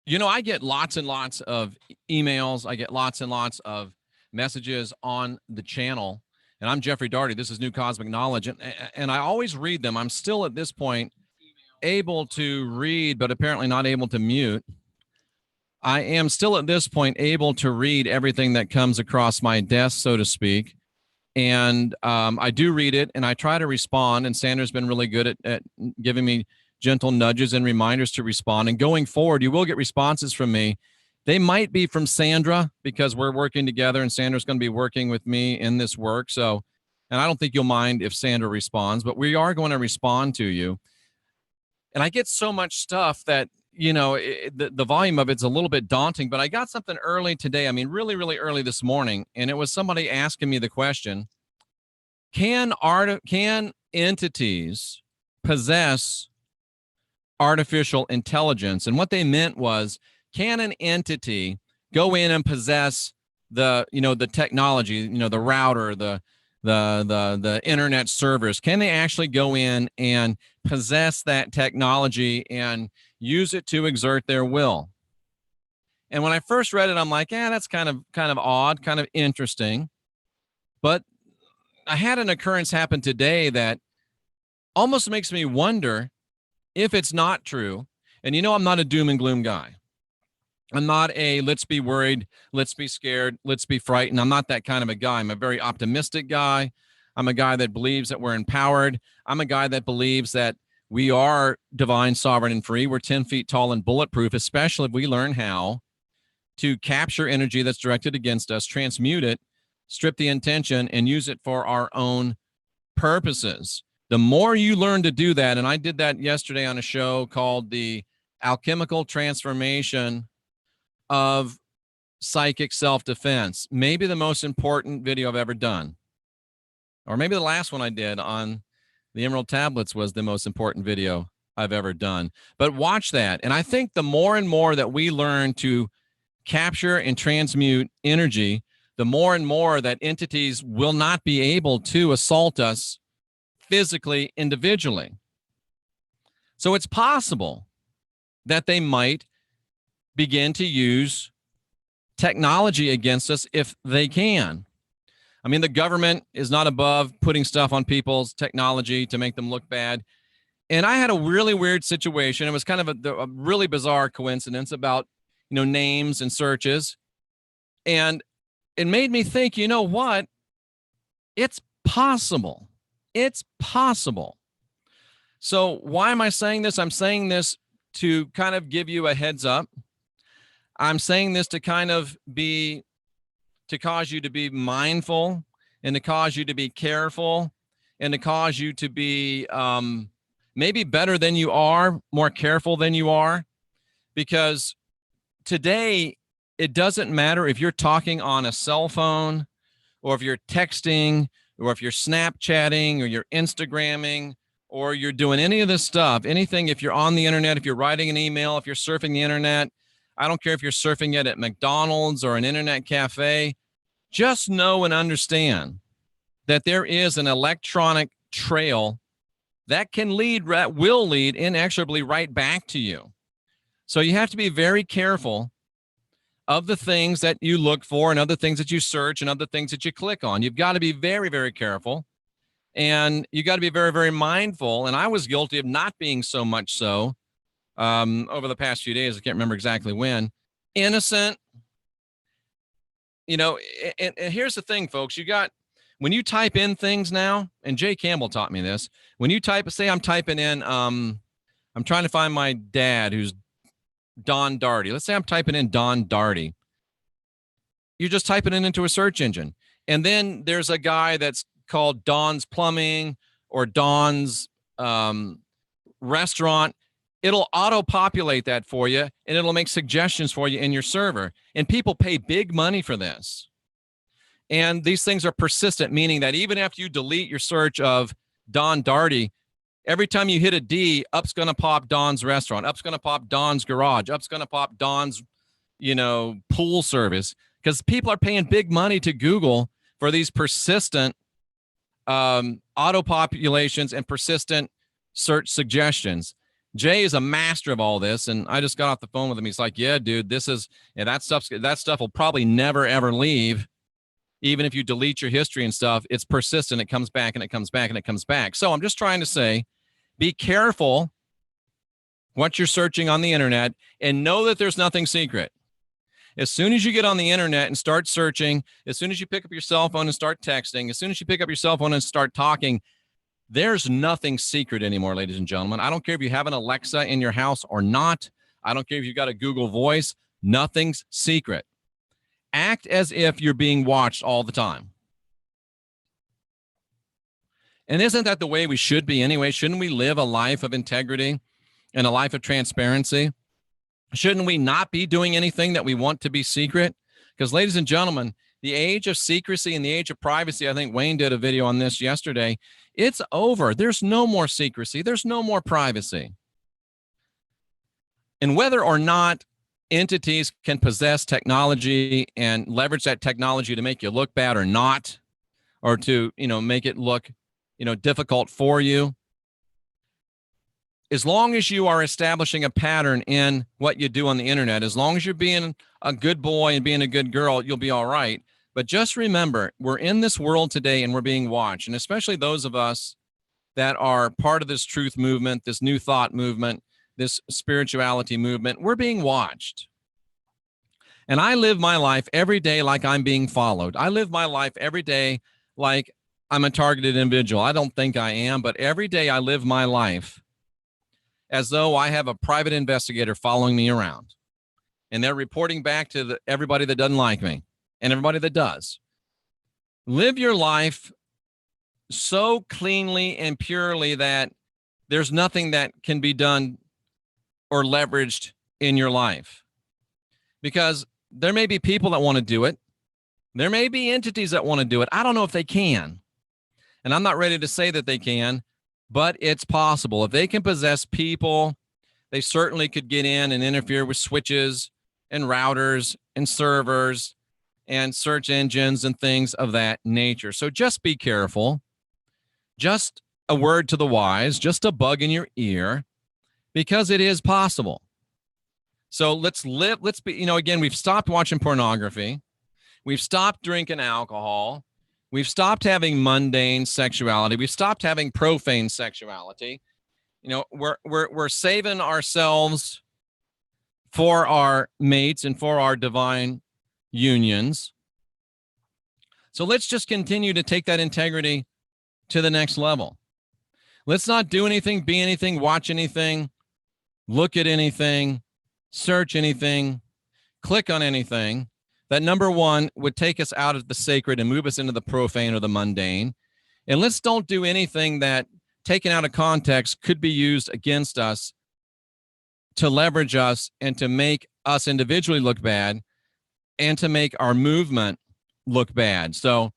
You know, I get lots and lots of emails. I get lots and lots of messages on the channel. And I'm Jeffrey Daugherty. This is New Cosmic Knowledge. And I always read them. I'm still at this point able to read, but apparently not able to mute. I am still at this point able to read everything that comes across my desk, so to speak. And I do read it and I try to respond. And Sandra's been really good at giving me gentle nudges and reminders to respond. And going forward, you will get responses from me. They might be from Sandra because we're working together and Sandra's going to be working with me in this work. So, and I don't think you'll mind if Sandra responds, but we are going to respond to you. And I get so much stuff that, you know, the volume of it's a little bit daunting, but I got something early today. I mean, really, really early this morning. And it was somebody asking me the question, can entities possess artificial intelligence? And what they meant was, can an entity go in and possess the, you know, the technology, you know, the router, the internet servers? Can they actually go in and possess that technology and use it to exert their will? And when I first read it, I'm like, yeah, that's kind of odd, kind of interesting. But I had an occurrence happen today that almost makes me wonder if it's not true. And you know, I'm not a doom and gloom guy. I'm not a let's be worried, let's be scared, let's be frightened. I'm not that kind of a guy. I'm a very optimistic guy. I'm a guy that believes that we're empowered. I'm a guy that believes that we are divine, sovereign, and free. We're 10 feet tall and bulletproof, especially if we learn how to capture energy that's directed against us, transmute it, strip the intention, and use it for our own purposes. The more you learn to do that, and I did that yesterday on a show called The Alchemical Transformation of Psychic Self-Defense, maybe the most important video I've ever done. Or maybe the last one I did on the Emerald Tablets was the most important video I've ever done. But watch that. And I think the more and more that we learn to capture and transmute energy, the more and more that entities will not be able to assault us physically, individually. So it's possible that they might begin to use technology against us if they can. I mean, the government is not above putting stuff on people's technology to make them look bad. And I had a really weird situation. It was kind of a really bizarre coincidence about, you know, names and searches. And it made me think, you know what? It's possible. It's possible. So why am I saying this? I'm saying this to kind of give you a heads up. I'm saying this to kind of to cause you to be mindful and to cause you to be careful and to cause you to be maybe better than you are, more careful than you are. Because today, it doesn't matter if you're talking on a cell phone or if you're texting or if you're Snapchatting or you're Instagramming or you're doing any of this stuff, anything, if you're on the internet, if you're writing an email, if you're surfing the internet, I don't care if you're surfing it at McDonald's or an internet cafe, just know and understand that there is an electronic trail that can lead, that will lead inexorably right back to you. So you have to be very careful of the things that you look for and other things that you search and other things that you click on. You've got to be very, very careful. And you got to be very, very mindful. And I was guilty of not being so much so over the past few days. I can't remember exactly when. Innocent. You know, and here's the thing, folks. When you type in things now, and Jay Campbell taught me this, when you say I'm typing in, I'm trying to find my dad who's Don Daugherty. Let's say I'm typing in Don Daugherty. You're just typing it into a search engine. And then there's a guy that's called Don's Plumbing or Don's Restaurant. It'll auto-populate that for you, and it'll make suggestions for you in your server. And people pay big money for this. And these things are persistent, meaning that even after you delete your search of Don Daugherty, every time you hit a D, up's going to pop Don's Restaurant, up's going to pop Don's Garage, up's going to pop Don's, you know, pool service, because people are paying big money to Google for these persistent auto populations and persistent search suggestions. Jay is a master of all this, and I just got off the phone with him. He's like, yeah, dude, that stuff will probably never, ever leave. Even if you delete your history and stuff, it's persistent. It comes back and it comes back and it comes back. So I'm just trying to say, be careful what you're searching on the internet, and know that there's nothing secret. As soon as you get on the internet and start searching, as soon as you pick up your cell phone and start texting, as soon as you pick up your cell phone and start talking, there's nothing secret anymore, ladies and gentlemen. I don't care if you have an Alexa in your house or not. I don't care if you've got a Google Voice. Nothing's secret. Act as if you're being watched all the time. And isn't that the way we should be anyway? Shouldn't we live a life of integrity and a life of transparency? Shouldn't we not be doing anything that we want to be secret? Because, ladies and gentlemen, the age of secrecy and the age of privacy, I think Wayne did a video on this yesterday, it's over. There's no more secrecy. There's no more privacy. And whether or not entities can possess technology and leverage that technology to make you look bad or not, or to, make it look, difficult for you, as long as you are establishing a pattern in what you do on the internet, as long as you're being a good boy and being a good girl, you'll be all right. But just remember, we're in this world today and we're being watched. And especially those of us that are part of this truth movement, this new thought movement, this spirituality movement, we're being watched. And I live my life every day like I'm being followed. I live my life every day like I'm a targeted individual. I don't think I am, but every day I live my life as though I have a private investigator following me around. And they're reporting back to everybody that doesn't like me and everybody that does. Live your life so cleanly and purely that there's nothing that can be done or leveraged in your life. Because there may be people that want to do it. There may be entities that want to do it. I don't know if they can. And I'm not ready to say that they can, but it's possible. If they can possess people, they certainly could get in and interfere with switches and routers and servers and search engines and things of that nature. So just be careful. Just a word to the wise, just a bug in your ear, because it is possible. So let's be, again, we've stopped watching pornography. We've stopped drinking alcohol. We've stopped having mundane sexuality. We've stopped having profane sexuality. We're saving ourselves for our mates and for our divine unions. So let's just continue to take that integrity to the next level. Let's not do anything, be anything, watch anything, look at anything, search anything, click on anything that, number one, would take us out of the sacred and move us into the profane or the mundane. And let's don't do anything that, taken out of context, could be used against us to leverage us and to make us individually look bad and to make our movement look bad. So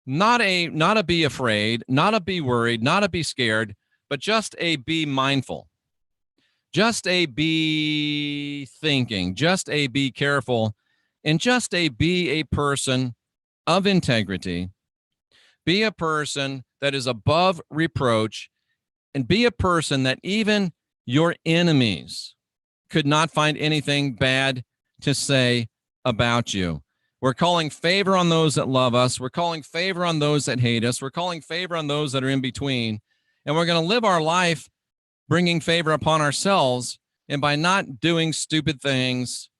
not a be afraid, not a be worried, not a be scared, but just a be mindful. Just a be thinking, just a be careful, and just a be a person of integrity. Be a person that is above reproach, and be a person that even your enemies could not find anything bad to say about you. We're calling favor on those that love us. We're calling favor on those that hate us. We're calling favor on those that are in between. And we're going to live our life bringing favor upon ourselves, and by not doing stupid things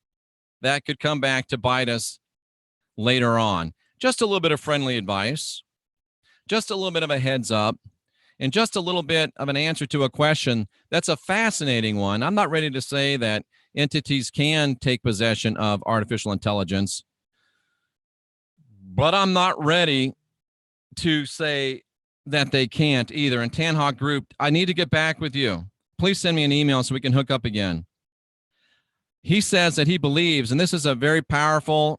that could come back to bite us later on. Just a little bit of friendly advice, just a little bit of a heads up, and just a little bit of an answer to a question that's a fascinating one. I'm not ready to say that entities can take possession of artificial intelligence, but I'm not ready to say that they can't either. And Tanhawk Group, I need to get back with you. Please send me an email so we can hook up again. He says that he believes, and this is a very powerful,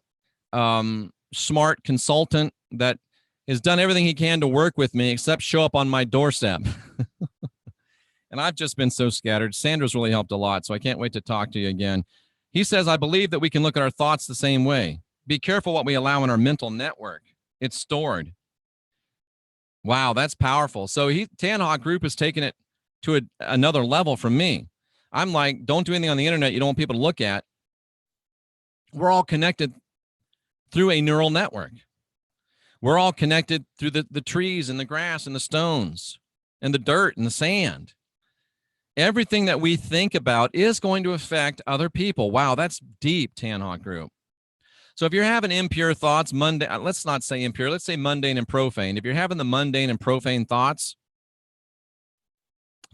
smart consultant that has done everything he can to work with me except show up on my doorstep. And I've just been so scattered. Sandra's really helped a lot, so I can't wait to talk to you again. He says, I believe that we can look at our thoughts the same way. Be careful what we allow in our mental network. It's stored. Wow, that's powerful. So Tanhawk Group has taken it to another level from me. I'm like, don't do anything on the internet you don't want people to look at. We're all connected through a neural network. We're all connected through the trees and the grass and the stones and the dirt and the sand. Everything that we think about is going to affect other people. Wow, that's deep, Tanhawk Group. So if you're having impure thoughts, mundane, let's not say impure, let's say mundane and profane. If you're having the mundane and profane thoughts,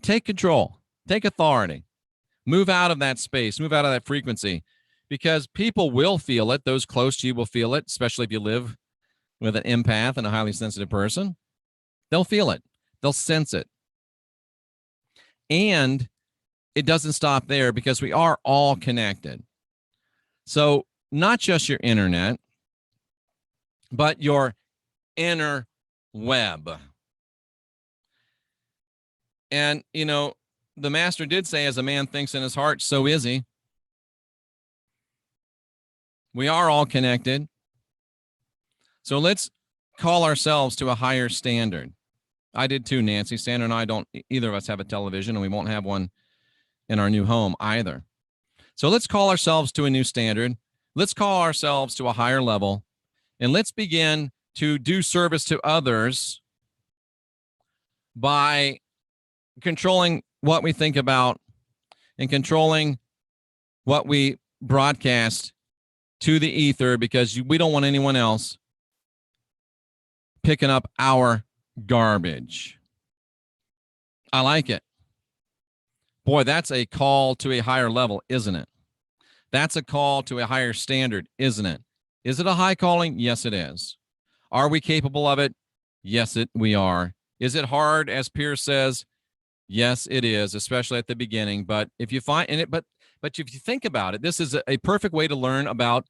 take control, take authority, move out of that space, move out of that frequency, because people will feel it. Those close to you will feel it, especially if you live with an empath and a highly sensitive person. They'll feel it. They'll sense it. And it doesn't stop there, because we are all connected. So not just your internet, but your inner web. And, you know, the master did say, as a man thinks in his heart, so is he. We are all connected. So let's call ourselves to a higher standard. I did too, Nancy. Sandra and I don't, either of us have a television, and we won't have one in our new home either. So let's call ourselves to a new standard. Let's call ourselves to a higher level, and let's begin to do service to others by controlling what we think about and controlling what we broadcast to the ether, because we don't want anyone else picking up our garbage. I like it. Boy, that's a call to a higher level, isn't it? That's a call to a higher standard, isn't it? Is it a high calling? Yes, it is. Are we capable of it? Yes, we are. Is it hard, as Pierce says? Yes, it is, especially at the beginning. But if you find in it, but if you think about it, this is a perfect way to learn about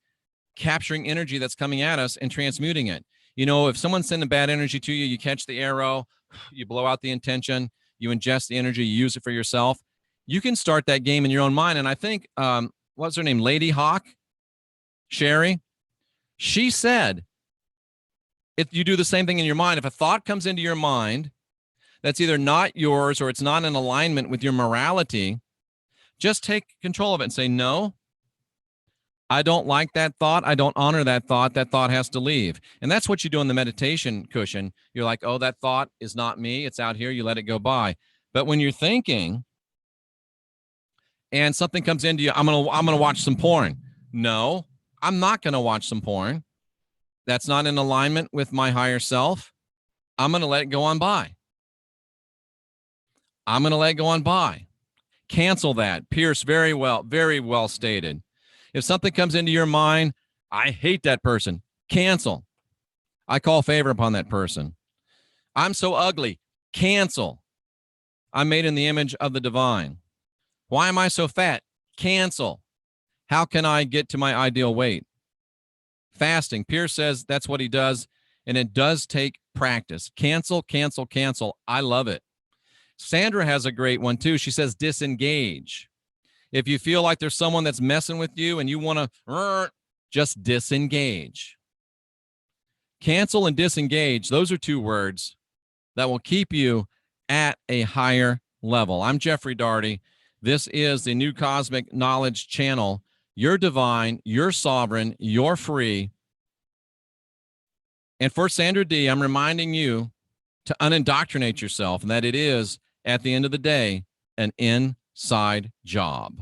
capturing energy that's coming at us and transmuting it. You know, if someone's sending bad energy to you, you catch the arrow, you blow out the intention, you ingest the energy, you use it for yourself. You can start that game in your own mind. And I think, what's her name? Lady Hawk, Sherry. She said, if you do the same thing in your mind, if a thought comes into your mind that's either not yours or it's not in alignment with your morality, just take control of it and say, no, I don't like that thought. I don't honor that thought. That thought has to leave. And that's what you do in the meditation cushion. You're like, oh, that thought is not me. It's out here. You let it go by. But when you're thinking and something comes into you, I'm gonna watch some porn. No, I'm not gonna watch some porn. That's not in alignment with my higher self. I'm gonna let it go on by. I'm gonna let it go on by. Cancel that. Pierce, very well stated. If something comes into your mind, I hate that person. Cancel. I call favor upon that person. I'm so ugly. Cancel. I'm made in the image of the divine. Why am I so fat? Cancel. How can I get to my ideal weight? Fasting. Pierce says that's what he does, and it does take practice. Cancel, cancel, cancel. I love it. Sandra has a great one too. She says disengage. If you feel like there's someone that's messing with you and you want to just disengage. Cancel and disengage. Those are two words that will keep you at a higher level. I'm Jeffrey Daugherty. This is the New Cosmic Knowledge Channel. You're divine, you're sovereign, you're free. And for Sandra D, I'm reminding you to unindoctrinate yourself, and that it is, at the end of the day, an inside job.